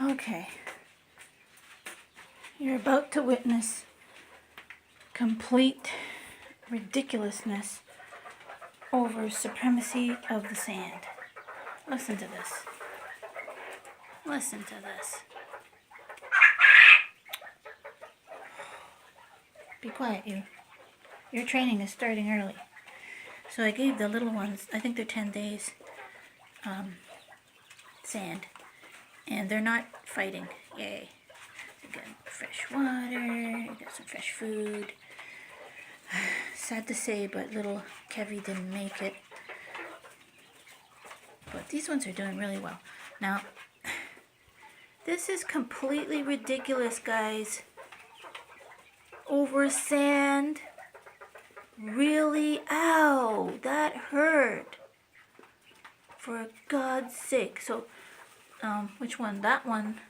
Okay. You're about to witness complete ridiculousness over supremacy of the sand. Listen to this. Listen to this. Be quiet, you. Your training is starting early. So I gave the little ones, I think they're 10 days, sand. And they're not fighting. Yay. They got fresh water, got some fresh food. Sad to say, but little Kevy didn't make it. But these ones are doing really well. Now, this is completely ridiculous, guys. Over sand. Really? Ow, that hurt. For God's sake. So, which one? That one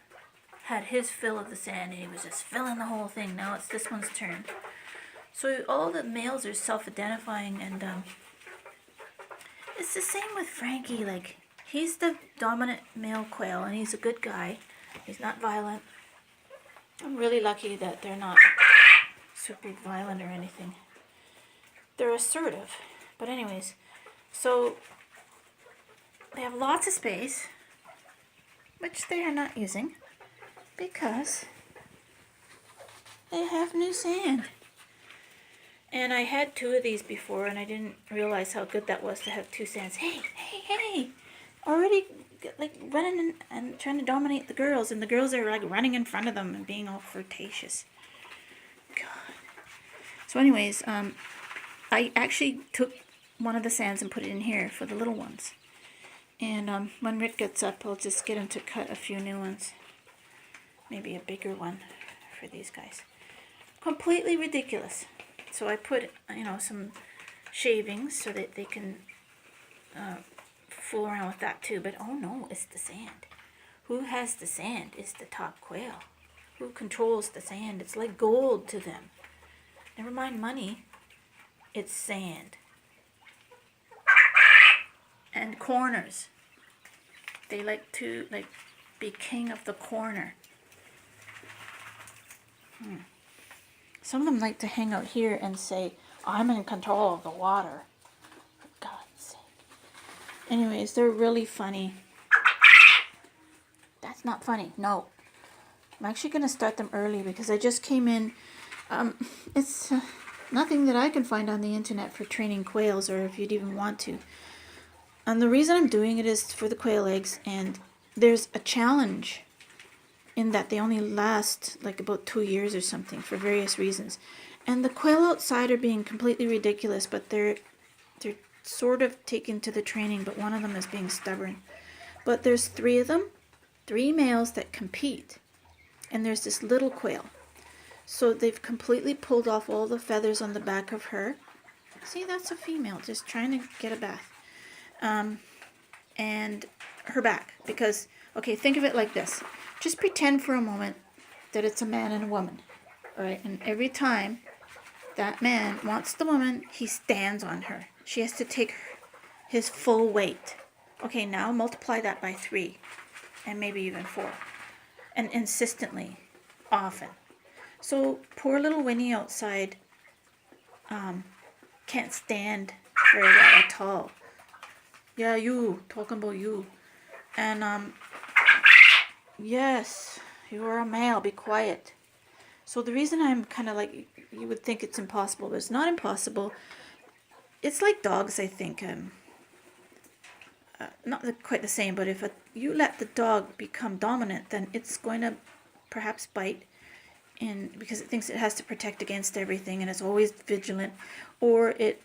had his fill of the sand and he was just filling the whole thing. Now it's this one's turn. So all the males are self-identifying, and it's the same with Frankie. Like, he's the dominant male quail and he's a good guy. He's not violent. I'm really lucky that they're not super violent or anything. They're assertive. But anyways, so they have lots of space, which they are not using because they have new sand. And I had 2 of these before, and I didn't realize how good that was to have 2 sands. Hey, hey, hey! Already, like, running and trying to dominate the girls, and the girls are, like, running in front of them and being all flirtatious. God. So anyways, I actually took one of the sands and put it in here for the little ones. And when Rick gets up, I'll just get him to cut a few new ones. Maybe a bigger one for these guys. Completely ridiculous. So I put, some shavings so that they can fool around with that too. But oh no, it's the sand. Who has the sand is the top quail. Who controls the sand? It's like gold to them. Never mind money. It's sand. And corners. They like to be king of the corner. Some of them like to hang out here and say, I'm in control of the water. For God's sake. Anyways, they're really funny. That's not funny. No. I'm actually going to start them early because I just came in. It's nothing that I can find on the internet for training quails, or if you'd even want to. And the reason I'm doing it is for the quail eggs, and there's a challenge in that they only last like about 2 years or something for various reasons. And the quail outside are being completely ridiculous, but they're sort of taken to the training, but one of them is being stubborn. But there's 3 of them, 3 males that compete, and there's this little quail. So they've completely pulled off all the feathers on the back of her. See, that's a female just trying to get a bath. And her back, because, okay, think of it like this. Just pretend for a moment that it's a man and a woman, all right? And every time that man wants the woman, he stands on her. She has to take his full weight. Okay, now multiply that by 3, and maybe even 4, and insistently, often. So poor little Winnie outside can't stand very well at all. Yeah, you, talking about you. And yes, you are a male, be quiet. So the reason I'm kind of like, you would think it's impossible, but it's not impossible. It's like dogs, I think. Not quite the same, but if you let the dog become dominant, then it's going to perhaps bite, because it thinks it has to protect against everything, and it's always vigilant, or it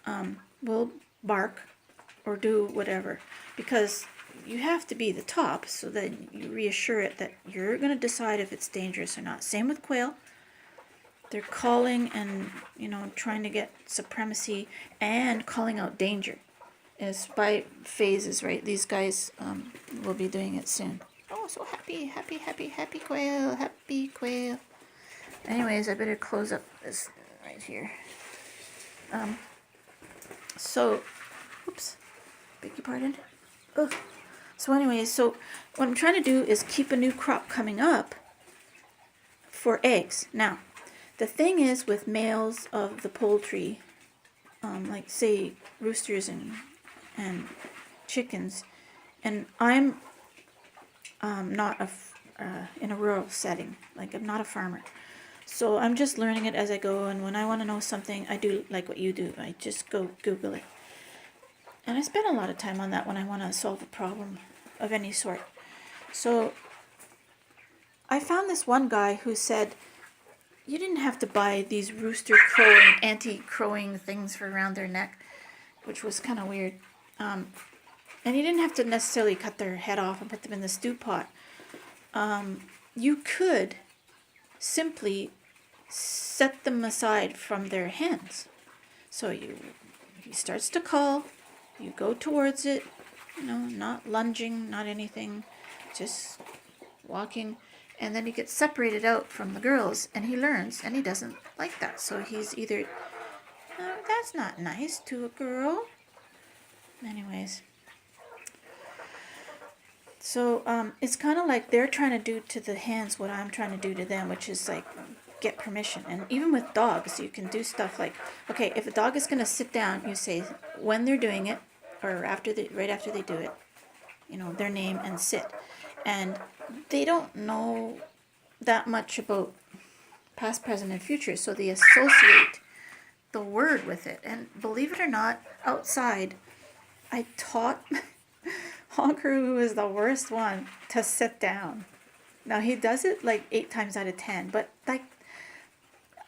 will bark or do whatever, because you have to be the top, so that you reassure it that you're going to decide if it's dangerous or not. Same with quail. They're calling and, trying to get supremacy and calling out danger. It's by phases, right? These guys will be doing it soon. Oh, so happy, happy, happy, happy quail, happy quail. Anyways, I better close up this right here. So, oops, beg your pardon. Oh, So anyway, so what I'm trying to do is keep a new crop coming up for eggs. Now, the thing is with males of the poultry, like say roosters and chickens, and I'm not in a rural setting, like I'm not a farmer. So I'm just learning it as I go, and when I want to know something, I do like what you do. I just go Google it. And I spend a lot of time on that when I want to solve a problem of any sort. So I found this one guy who said, you didn't have to buy these rooster crowing, anti-crowing things for around their neck, which was kind of weird. And you didn't have to necessarily cut their head off and put them in the stew pot. You could simply set them aside from their hens. So he starts to call, you go towards it, not lunging, not anything, just walking, and then he gets separated out from the girls, and he learns, and he doesn't like that. So he's either, that's not nice to a girl. Anyways. So it's kind of like they're trying to do to the hens what I'm trying to do to them, which is like get permission. And even with dogs, you can do stuff like, okay, if a dog is going to sit down, you say when they're doing it, or right after they do it, their name and sit. And they don't know that much about past, present, and future, so they associate the word with it. And believe it or not, outside, I taught Honker, who is the worst one, to sit down. Now he does it like 8 times out of 10, but like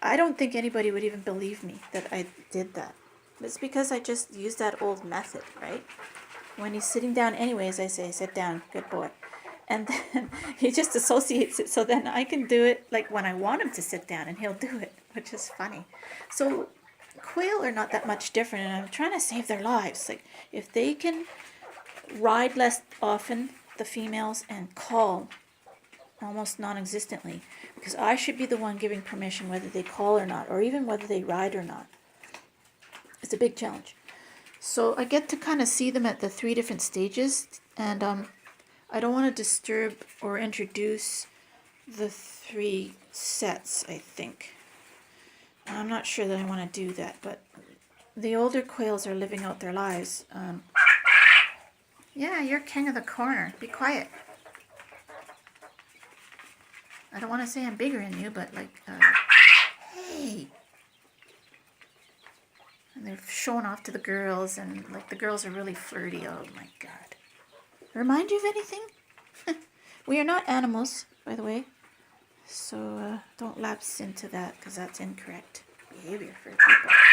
I don't think anybody would even believe me that I did that. It's because I just used that old method, right? When he's sitting down anyways, I say, sit down, good boy. And then he just associates it, so then I can do it like when I want him to sit down, and he'll do it, which is funny. So quail are not that much different, and I'm trying to save their lives. Like if they can ride less often, the females, and call almost non-existently, because I should be the one giving permission whether they call or not, or even whether they ride or not. It's a big challenge. So I get to kind of see them at the 3 different stages, and I don't want to disturb or introduce the 3 sets, I think. I'm not sure that I want to do that, but the older quails are living out their lives. Yeah, you're king of the corner. Be quiet. I don't want to say I'm bigger than you, but like, hey. And they're showing off to the girls, and like the girls are really flirty. Oh my God. Remind you of anything? We are not animals, by the way. So don't lapse into that, because that's incorrect behavior for people.